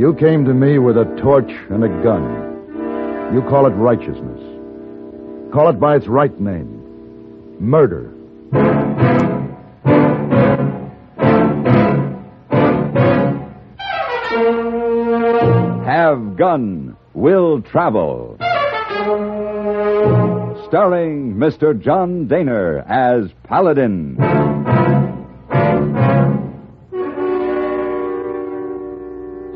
You came to me with a torch and a gun. You call it righteousness. Call it by its right name. Murder. Have Gun, Will Travel. Starring Mr. John Dehner as Paladin.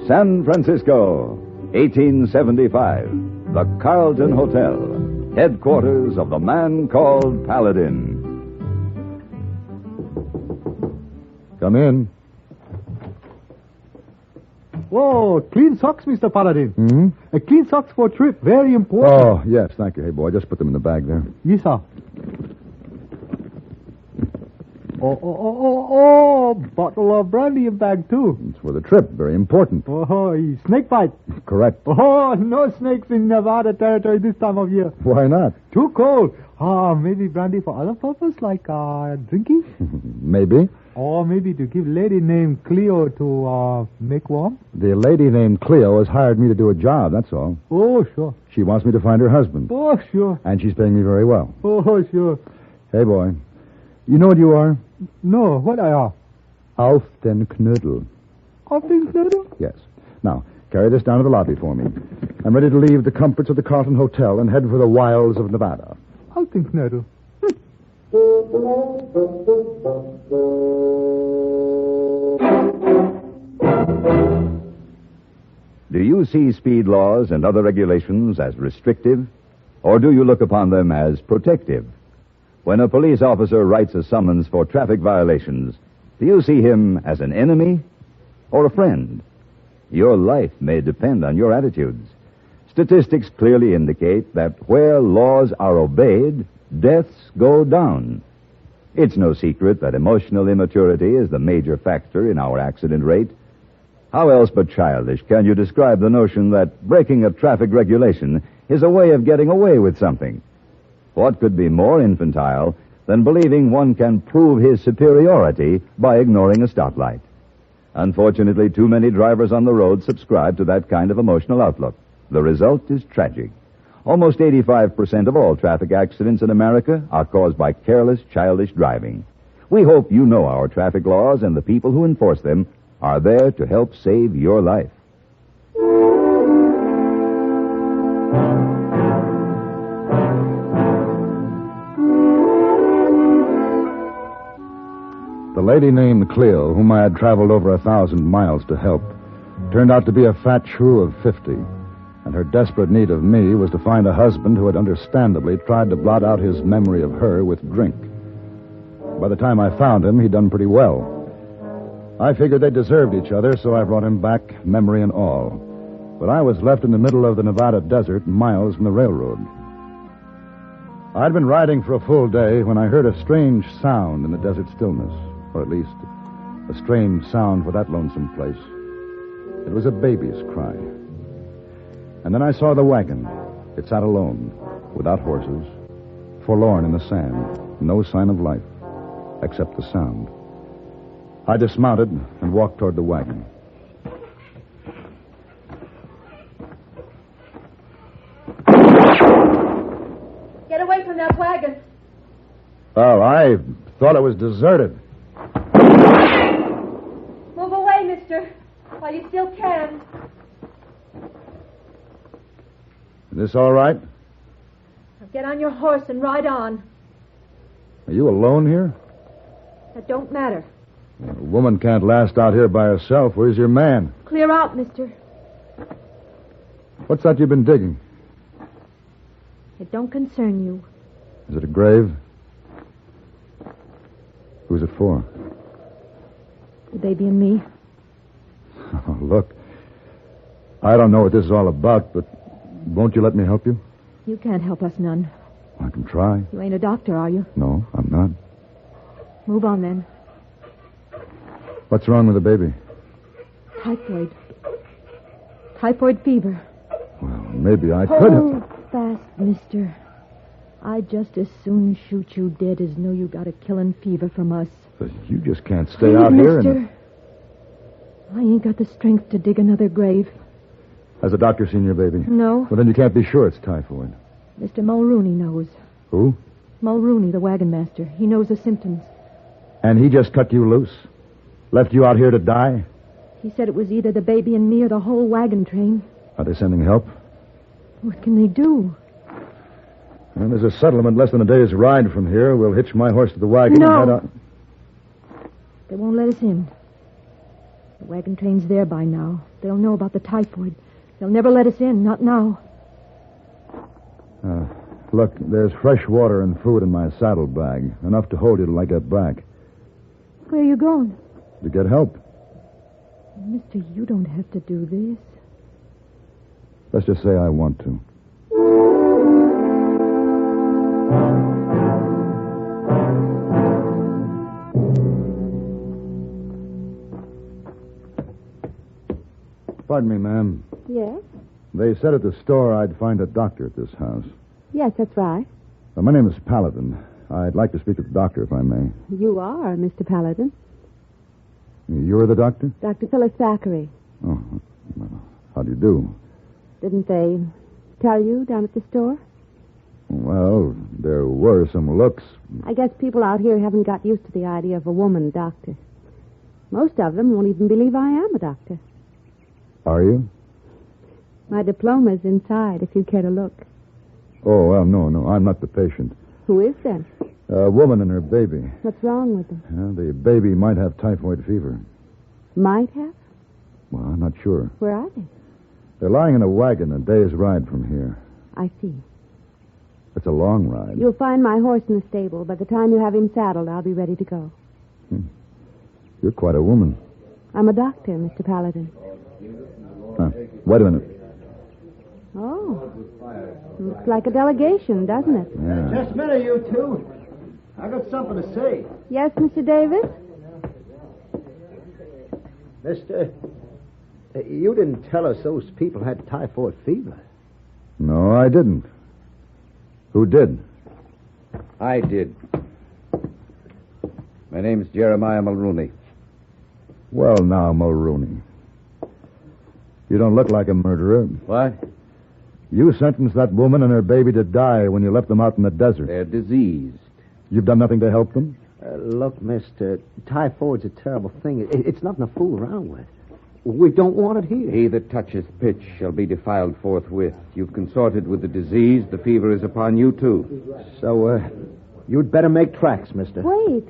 San Francisco, 1875. The Carlton Hotel, headquarters of the man called Paladin. Come in. Whoa, clean socks, Mr. Paladin. Hmm? Clean socks for a trip, very important. Oh, yes, thank you. Hey, boy, just put them in the bag there. Yes, sir. Oh, bottle of brandy in bag, too. It's for the trip, very important. Oh, snake bite. Correct. Oh, no snakes in Nevada territory this time of year. Why not? Too cold. Maybe brandy for other purpose, like drinking? Maybe. Or maybe to give lady named Cleo to make warm? The lady named Cleo has hired me to do a job, that's all. Oh, sure. She wants me to find her husband. Oh, sure. And she's paying me very well. Oh, sure. Hey, boy, you know what you are? No, what I are? Auf den Knödel. Auf den Knödel? Yes. Now, carry this down to the lobby for me. I'm ready to leave the comforts of the Carlton Hotel and head for the wilds of Nevada. Auf den Knödel. Do you see speed laws and other regulations as restrictive, or do you look upon them as protective? When a police officer writes a summons for traffic violations, do you see him as an enemy or a friend? Your life may depend on your attitudes. Statistics clearly indicate that where laws are obeyed, deaths go down. It's no secret that emotional immaturity is the major factor in our accident rate. How else but childish can you describe the notion that breaking a traffic regulation is a way of getting away with something? What could be more infantile than believing one can prove his superiority by ignoring a stoplight? Unfortunately, too many drivers on the road subscribe to that kind of emotional outlook. The result is tragic. Almost 85% of all traffic accidents in America are caused by careless, childish driving. We hope you know our traffic laws and the people who enforce them are there to help save your life. The lady named Cleo, whom I had traveled over 1,000 miles to help, turned out to be a fat shrew of 50, and her desperate need of me was to find a husband who had understandably tried to blot out his memory of her with drink. By the time I found him, he'd done pretty well. I figured they deserved each other, so I brought him back, memory and all. But I was left in the middle of the Nevada desert, miles from the railroad. I'd been riding for a full day when I heard a strange sound in the desert stillness, or at least a strange sound for that lonesome place. It was a baby's cry. And then I saw the wagon. It sat alone, without horses, forlorn in the sand, no sign of life, except the sound. I dismounted and walked toward the wagon. Get away from that wagon. Oh, I thought it was deserted. Move away, mister, while you still can. Is this all right? Now get on your horse and ride on. Are you alone here? That don't matter. A woman can't last out here by herself. Where's your man? Clear out, mister. What's that you've been digging? It don't concern you. Is it a grave? Who's it for? The baby and me. Oh, look, I don't know what this is all about, but won't you let me help you? You can't help us none. I can try. You ain't a doctor, are you? No, I'm not. Move on, then. What's wrong with the baby? Typhoid. Typhoid fever. Well, maybe I could Hold have... fast, mister. I'd just as soon shoot you dead as know you got a killing fever from us. But you just can't stay Please, out here mister. and... I ain't got the strength to dig another grave. Has the doctor seen your baby? No. Well, then you can't be sure it's typhoid. Mr. Mulrooney knows. Who? Mulrooney, the wagon master. He knows the symptoms. And he just cut you loose? Left you out here to die? He said it was either the baby and me or the whole wagon train. Are they sending help? What can they do? Well, there's a settlement less than a day's ride from here. We'll hitch my horse to the wagon No. and head out. They won't let us in. The wagon train's there by now. They'll know about the typhoid. They'll never let us in, not now. Look, there's fresh water and food in my saddlebag. Enough to hold you till I get back. Where are you going? To get help. Mister, you don't have to do this. Let's just say I want to. Pardon me, ma'am. Yes? They said at the store I'd find a doctor at this house. Yes, that's right. My name is Paladin. I'd like to speak to the doctor, if I may. You are, Mr. Paladin. You're the doctor? Dr. Phyllis Thackeray. Oh, well, how do you do? Didn't they tell you down at the store? Well, there were some looks. I guess people out here haven't got used to the idea of a woman doctor. Most of them won't even believe I am a doctor. Are you? My diploma's inside, if you'd care to look. Oh, well, no, I'm not the patient. Who is then? A woman and her baby. What's wrong with them? The baby might have typhoid fever. Might have? Well, I'm not sure. Where are they? They're lying in a wagon a day's ride from here. I see. It's a long ride. You'll find my horse in the stable. By the time you have him saddled, I'll be ready to go. You're quite a woman. I'm a doctor, Mr. Paladin. Wait a minute. Oh. Looks like a delegation, doesn't it? Yeah. Just a minute, you two. I got something to say. Yes, Mr. Davis? Mister, you didn't tell us those people had typhoid fever. No, I didn't. Who did? I did. My name's Jeremiah Mulrooney. Well, now, Mulrooney. You don't look like a murderer. What? You sentenced that woman and her baby to die when you left them out in the desert. They're diseased. You've done nothing to help them? Look, mister, typhoid's a terrible thing. It's nothing to fool around with. We don't want it here. He that toucheth pitch shall be defiled forthwith. You've consorted with the disease. The fever is upon you, too. So, you'd better make tracks, mister. Wait.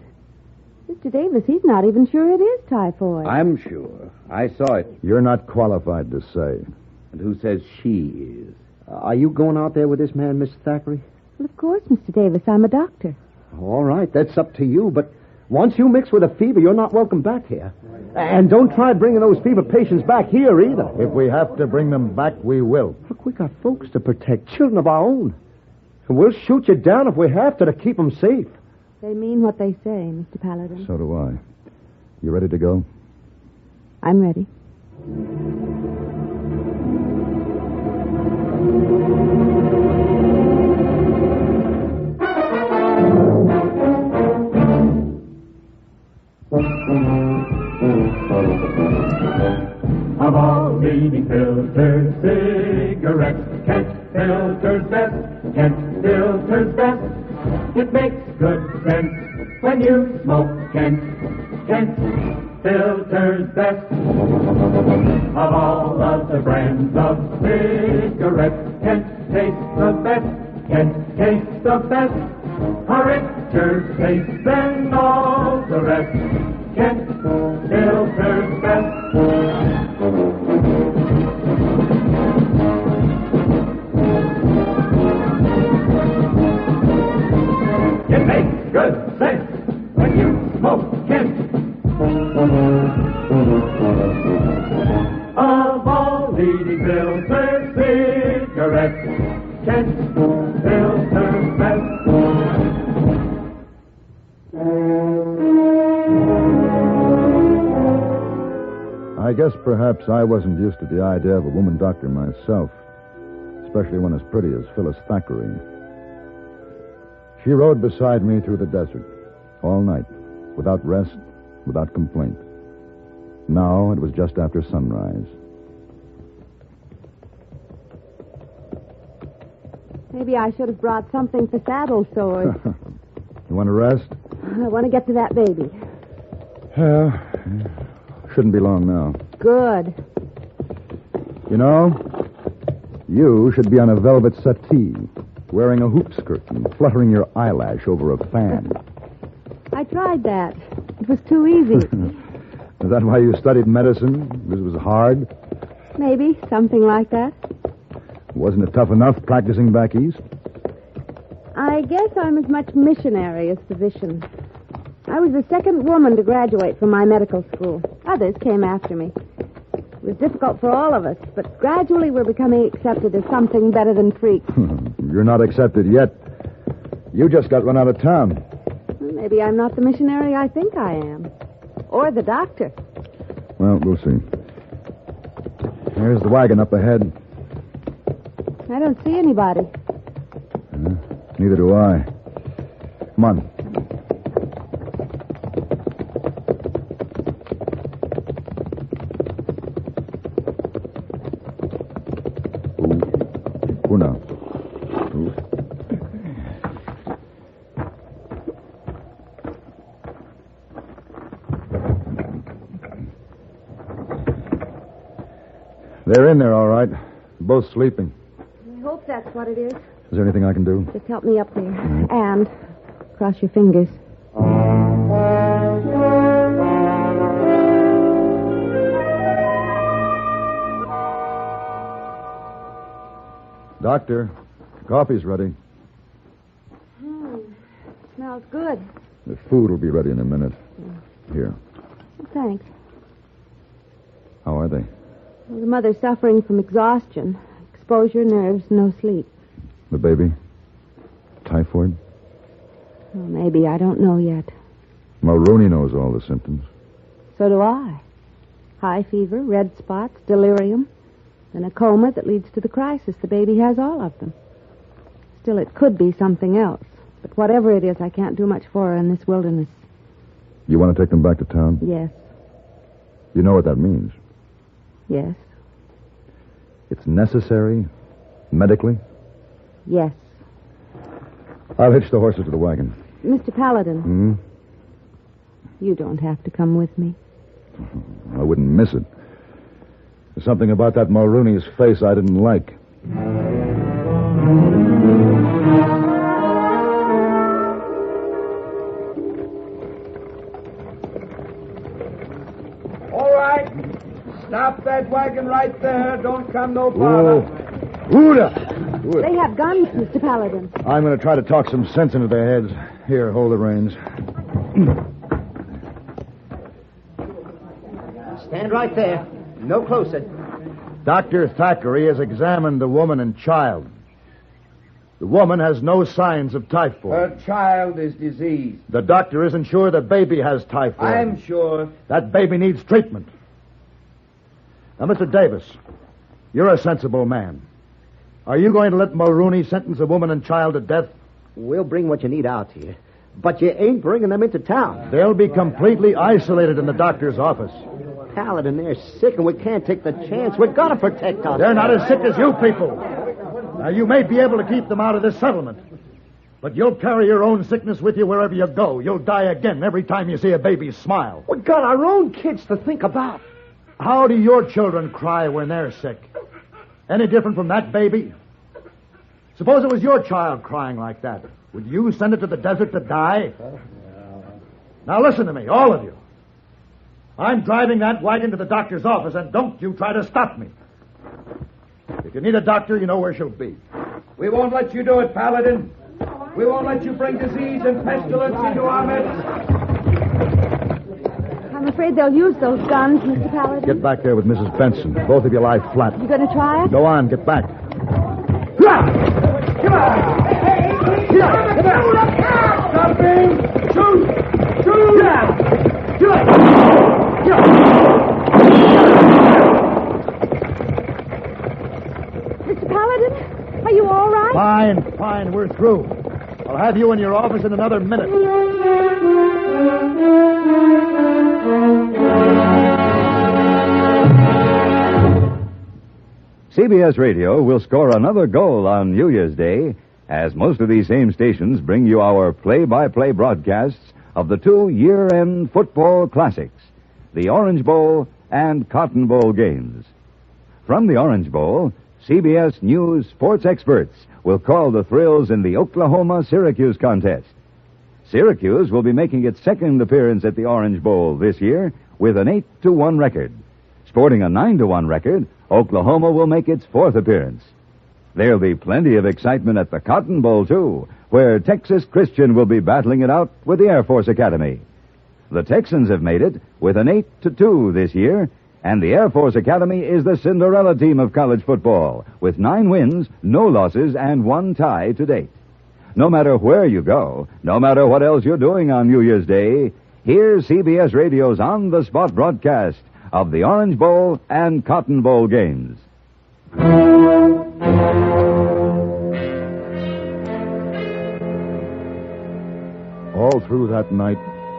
Mr. Davis, he's not even sure it is typhoid. I'm sure. I saw it. You're not qualified to say. And who says she is? Are you going out there with this man, Mr. Thackeray? Well, of course, Mr. Davis, I'm a doctor. All right, that's up to you, but once you mix with a fever, you're not welcome back here. And don't try bringing those fever patients back here either. If we have to bring them back, we will. Look, we got folks to protect, children of our own. And we'll shoot you down if we have to keep them safe. They mean what they say, Mr. Paladin. So do I. You ready to go? I'm ready. Of all leading filters, cigarettes, Kent filters best, Kent filters best. It makes good sense when you smoke Kent, Kent filters best. Of all of the brands of cigarettes, Kent tastes the best, Kent tastes the best. A richer taste than all the rest, Kent filters best. It makes good sense when you smoke Kent. Of all leading filter cigarettes, Kent filters best. I guess perhaps I wasn't used to the idea of a woman doctor myself, especially one as pretty as Phyllis Thackeray. She rode beside me through the desert all night, without rest, without complaint. Now it was just after sunrise. Maybe I should have brought something for saddle sores. You want to rest? I want to get to that baby. Yeah. Shouldn't be long now. Good. You know, you should be on a velvet settee, wearing a hoop skirt and fluttering your eyelash over a fan. I tried that. It was too easy. Is that why you studied medicine? This was hard? Maybe, something like that. Wasn't it tough enough practicing back east? I guess I'm as much missionary as physician. I was the second woman to graduate from my medical school. Others came after me. It was difficult for all of us, but gradually we're becoming accepted as something better than freaks. You're not accepted yet. You just got run out of town. Maybe I'm not the missionary I think I am. Or the doctor. Well, we'll see. There's the wagon up ahead. I don't see anybody. Neither do I. Come on. Ooh, now. Ooh. They're in there, all right. Both sleeping. I hope that's what it is. Is there anything I can do? Just help me up there. And cross your fingers. Doctor, coffee's ready. Smells good. The food will be ready in a minute. Here. Well, thanks. How are they? Well, the mother's suffering from exhaustion. Exposure, nerves, no sleep. The baby? Typhoid? Well, maybe. I don't know yet. Mulrooney knows all the symptoms. So do I. High fever, red spots, delirium, then a coma that leads to the crisis. The baby has all of them. Still, it could be something else. But whatever it is, I can't do much for her in this wilderness. You want to take them back to town? Yes. You know what that means? Yes. It's necessary? Medically? Yes. I'll hitch the horses to the wagon. Mr. Paladin. You don't have to come with me. I wouldn't miss it. There's something about that Mulrooney's face I didn't like. All right. Stop that wagon right there. Don't come no farther. Hooda! They have guns, Mr. Paladin. I'm going to try to talk some sense into their heads. Here, hold the reins. Stand right there. No closer. Dr. Thackeray has examined the woman and child. The woman has no signs of typhoid. Her child is diseased. The doctor isn't sure the baby has typhoid. I'm sure. That baby needs treatment. Now, Mr. Davis, you're a sensible man. Are you going to let Mulrooney sentence a woman and child to death? We'll bring what you need out here. But you ain't bringing them into town. They'll be completely isolated in the doctor's office. Paladin, they're sick, and we can't take the chance. We've got to protect ourselves. They're not as sick as you people. Now, you may be able to keep them out of this settlement, but you'll carry your own sickness with you wherever you go. You'll die again every time you see a baby smile. We've got our own kids to think about. How do your children cry when they're sick? Any different from that baby? Suppose it was your child crying like that. Would you send it to the desert to die? Now listen to me, all of you. I'm driving that wagon to the doctor's office, and don't you try to stop me. If you need a doctor, you know where she'll be. We won't let you do it, Paladin. We won't let you bring disease and pestilence into our midst. I'm afraid they'll use those guns, Mr. Paladin. Get back there with Mrs. Benson. Both of you lie flat. You going to try it? Go on, get back. Come on! Something! Shoot! Mr. Paladin, are you all right? Fine, we're through. I'll have you in your office in another minute. CBS Radio will score another goal on New Year's Day, as most of these same stations bring you our play-by-play broadcasts of the two year-end football classics, the Orange Bowl and Cotton Bowl games. From the Orange Bowl, CBS News sports experts will call the thrills in the Oklahoma-Syracuse contest. Syracuse will be making its second appearance at the Orange Bowl this year with an 8-1 record. Sporting a 9-1 record, Oklahoma will make its fourth appearance. There'll be plenty of excitement at the Cotton Bowl, too, where Texas Christian will be battling it out with the Air Force Academy. The Texans have made it with an 8-2 this year, and the Air Force Academy is the Cinderella team of college football, with 9 wins, no losses, and 1 tie to date. No matter where you go, no matter what else you're doing on New Year's Day, here's CBS Radio's on-the-spot broadcast of the Orange Bowl and Cotton Bowl games. All through that night,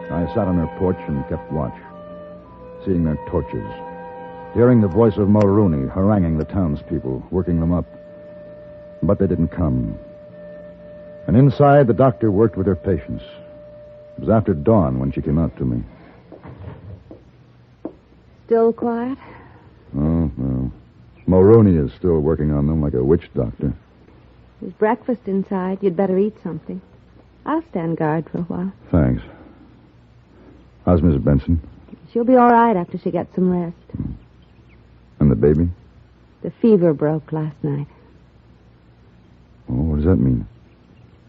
I sat on her porch and kept watch, seeing their torches, hearing the voice of Mulrooney haranguing the townspeople, working them up. But they didn't come. And inside, the doctor worked with her patients. It was after dawn when she came out to me. Still quiet? Oh, well. Mulrooney is still working on them like a witch doctor. There's breakfast inside. You'd better eat something. I'll stand guard for a while. Thanks. How's Mrs. Benson? She'll be all right after she gets some rest. And the baby? The fever broke last night. Oh, what does that mean?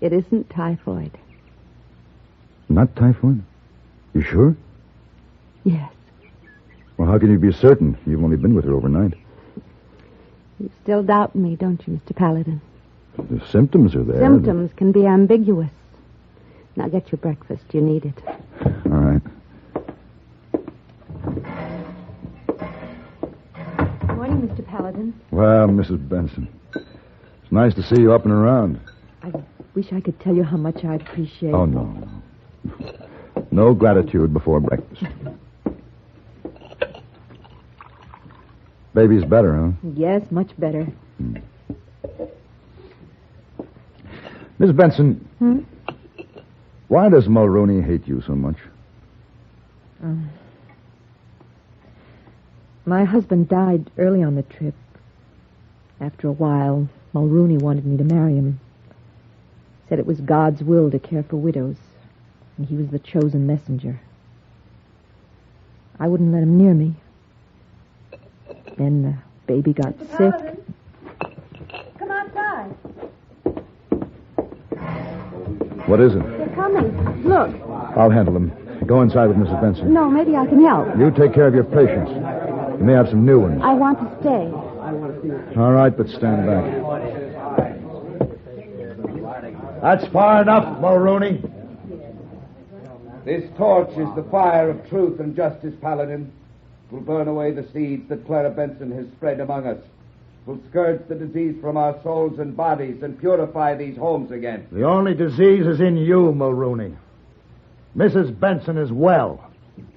It isn't typhoid. Not typhoid? You sure? Yes. Well, how can you be certain? You've only been with her overnight. You still doubt me, don't you, Mr. Paladin? The symptoms are there. Symptoms can be ambiguous. Now get your breakfast. You need it. All right. Morning, Mr. Paladin. Well, Mrs. Benson, it's nice to see you up and around. I wish I could tell you how much I appreciate. Oh, no. No gratitude before breakfast. Baby's better, huh? Yes, much better. Miss Benson, why does Mulrooney hate you so much? My husband died early on the trip. After a while, Mulrooney wanted me to marry him. Said it was God's will to care for widows, and he was the chosen messenger. I wouldn't let him near me. Then the baby got sick. Come outside. What is it? They're coming. Look. I'll handle them. Go inside with Mrs. Benson. No, maybe I can help. You take care of your patients. You may have some new ones. I want to stay. All right, but stand back. That's far enough, Mulrooney. This torch is the fire of truth and justice, Paladin. It will burn away the seeds that Clara Benson has spread among us. It will scourge the disease from our souls and bodies and purify these homes again. The only disease is in you, Mulrooney. Mrs. Benson is well,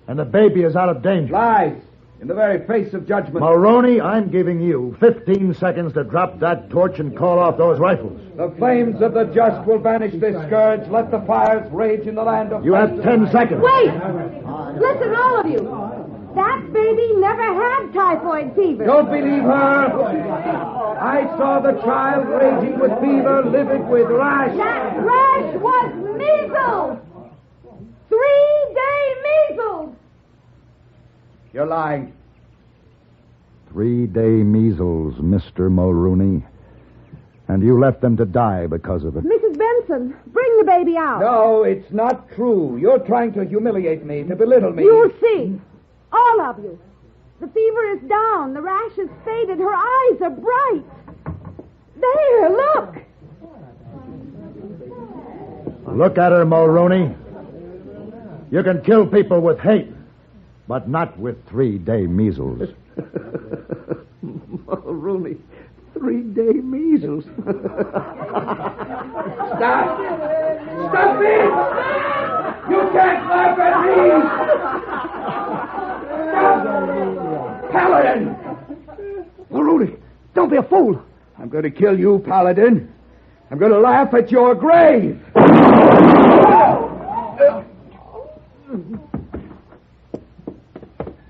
and the baby is out of danger. Lies! In the very face of judgment. Mulrooney, I'm giving you 15 seconds to drop that torch and call off those rifles. The flames of the just will banish this scourge. Let the fires rage in the land of... You have 10 seconds. Wait! Listen, all of you. That baby never had typhoid fever. Don't believe her. I saw the child raging with fever, livid with rash. That rash was measles. 3-day measles. You're lying. 3-day measles, Mr. Mulrooney. And you left them to die because of it. Mrs. Benson, bring the baby out. No, it's not true. You're trying to humiliate me, to belittle me. You'll see. All of you. The fever is down. The rash has faded. Her eyes are bright. There, look. Look at her, Mulrooney. You can kill people with hate, but not with 3-day measles. Mulrooney, 3-day measles. Stop! Stop it! You can't laugh at me! Stop! Paladin! Mulrooney, don't be you fool! I'm going to kill you, Paladin. I'm going to laugh at your grave.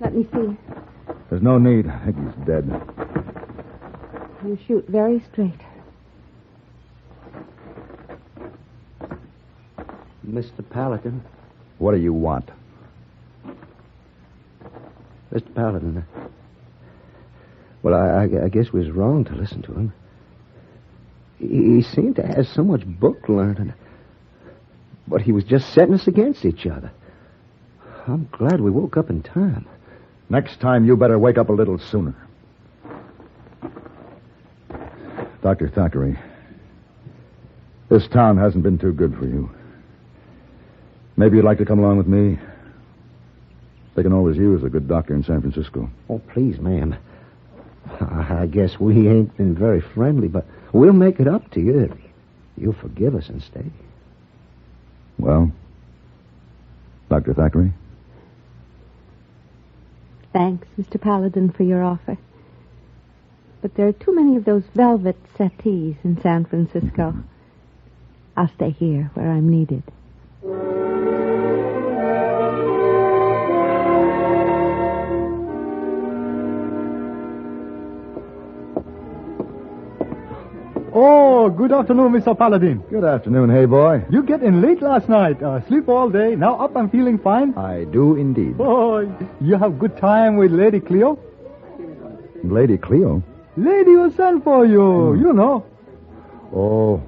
Let me see. There's no need. I think he's dead. You shoot very straight. Mr. Paladin. What do you want? Mr. Paladin. Well, I guess we was wrong to listen to him. He seemed to have so much book learning. But he was just setting us against each other. I'm glad we woke up in time. Next time, you better wake up a little sooner. Dr. Thackeray, this town hasn't been too good for you. Maybe you'd like to come along with me. They can always use a good doctor in San Francisco. Oh, please, ma'am. I guess we ain't been very friendly, but we'll make it up to you if you'll forgive us and stay. Well, Dr. Thackeray? Thanks, Mr. Paladin, for your offer. But there are too many of those velvet settees in San Francisco. I'll stay here where I'm needed. Oh, good afternoon, Mr. Paladin. Good afternoon, hey boy. You get in late last night. Sleep all day. Now up and feeling fine. I do indeed. Oh, you have good time with Lady Cleo? Lady Cleo? Lady who sent for you. You know. Oh,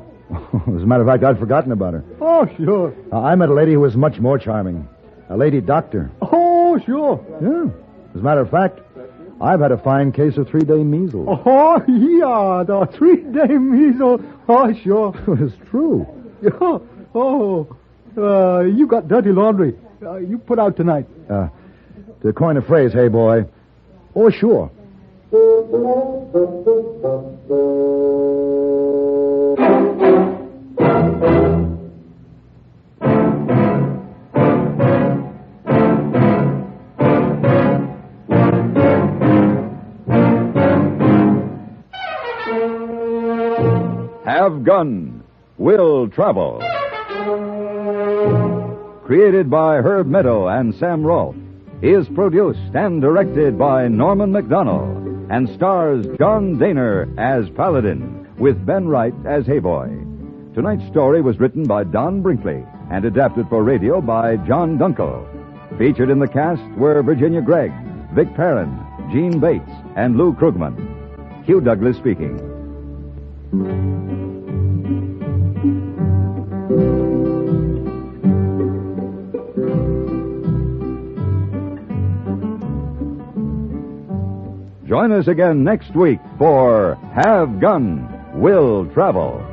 as a matter of fact, I'd forgotten about her. Oh, sure. I met a lady who was much more charming. A lady doctor. Oh, sure. Yeah. As a matter of fact, I've had a fine case of 3-day measles. Oh, yeah, the 3-day measles. Oh, sure. It's true. Yeah. Oh, you got dirty laundry. You put out tonight. To coin a phrase, hey boy. Oh, sure. Have Gun, Will Travel. Created by Herb Meadow and Sam Rolfe, is produced and directed by Norman McDonnell, and stars John Dehner as Paladin, with Ben Wright as Hayboy. Tonight's story was written by Don Brinkley and adapted for radio by John Dunkel. Featured in the cast were Virginia Gregg, Vic Perrin, Gene Bates, and Lou Krugman. Hugh Douglas speaking. Join us again next week for Have Gun, Will Travel.